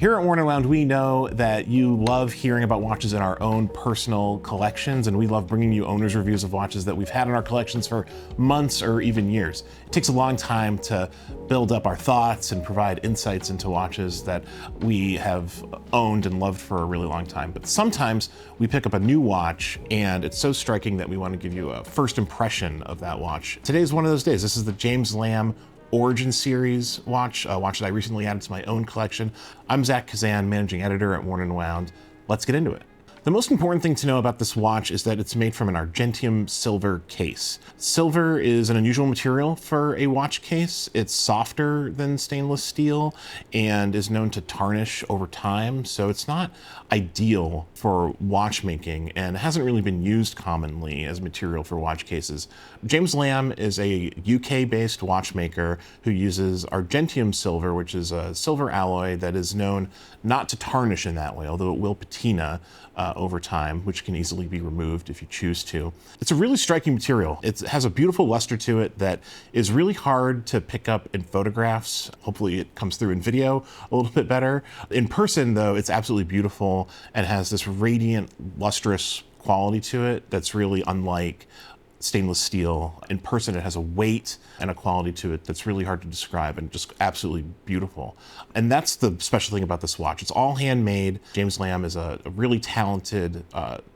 Here at Worn & Wound, we know that you love hearing about watches in our own personal collections, and we love bringing you owner's reviews of watches that we've had in our collections for months or even years. It takes a long time to build up our thoughts and provide insights into watches that we have owned and loved for a really long time. But sometimes we pick up a new watch and it's so striking that we want to give you a first impression of that watch. Today is one of those days. This is the James Lamb Origin Series watch, a watch that I recently added to my own collection. I'm Kazan, managing editor at Worn & Wound. Let's get into it. The most important thing to know about this watch is that it's made from an argentium silver case. Silver is an unusual material for a watch case. It's softer than stainless steel and is known to tarnish over time, so it's not ideal for watchmaking and hasn't really been used commonly as material for watch cases. James Lamb is a UK-based watchmaker who uses argentium silver, which is a silver alloy that is known not to tarnish in that way, although it will patina over time, which can easily be removed if you choose to. It's a really striking material. It has a beautiful luster to it that is really hard to pick up in photographs. Hopefully it comes through in video a little bit better. In person though, it's absolutely beautiful and has this radiant, lustrous quality to it that's really unlike stainless steel. In person, it has a weight and a quality to it that's really hard to describe and just absolutely beautiful. And that's the special thing about this watch. It's all handmade. James Lamb is a really talented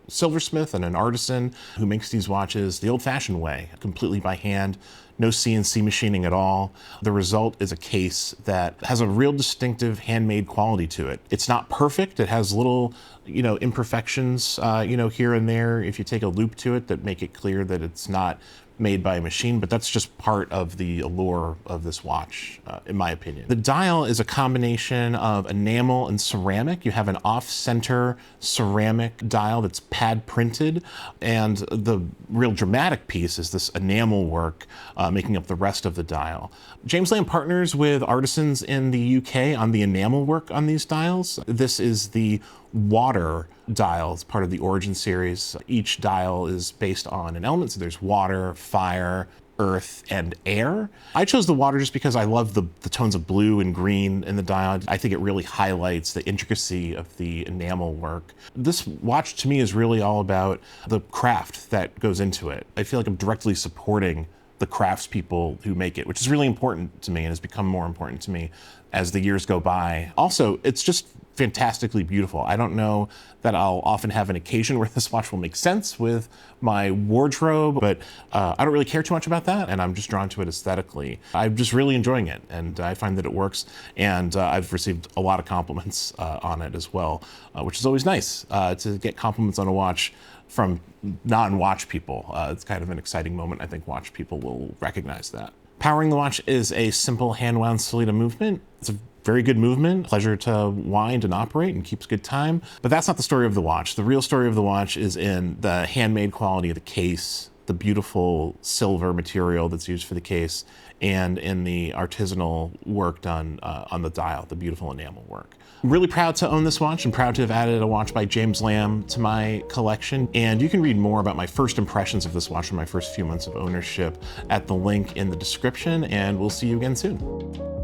silversmith and an artisan who makes these watches the old-fashioned way, completely by hand. No CNC machining at all. The result is a case that has a real distinctive handmade quality to it. It's not perfect. It has little, imperfections, here and there if you take a loop to it that make it clear that it's not made by a machine, but that's just part of the allure of this watch, in my opinion. The dial is a combination of enamel and ceramic. You have an off-center ceramic dial that's pad printed, and the real dramatic piece is this enamel work making up the rest of the dial. James Lamb partners with artisans in the UK on the enamel work on these dials. This is the water dial. It's part of the Origin series. Each dial is based on an element, so there's water, fire, earth, and air. I chose the water just because I love the tones of blue and green in the dial. I think it really highlights the intricacy of the enamel work. This watch to me is really all about the craft that goes into it. I feel like I'm directly supporting the craftspeople who make it, which is really important to me and has become more important to me as the years go by. Also, it's just fantastically beautiful. I don't know that I'll often have an occasion where this watch will make sense with my wardrobe, but I don't really care too much about that, and I'm just drawn to it aesthetically. I'm just really enjoying it, and I find that it works, and I've received a lot of compliments on it as well, which is always nice to get compliments on a watch from non-watch people. It's kind of an exciting moment. I think watch people will recognize that. Powering the watch is a simple hand-wound Solita movement. It's a very good movement, pleasure to wind and operate, and keeps good time. But that's not the story of the watch. The real story of the watch is in the handmade quality of the case, the beautiful silver material that's used for the case, and in the artisanal work done on the dial, the beautiful enamel work. I'm really proud to own this watch and proud to have added a watch by James Lamb to my collection. And you can read more about my first impressions of this watch from my first few months of ownership at the link in the description, and we'll see you again soon.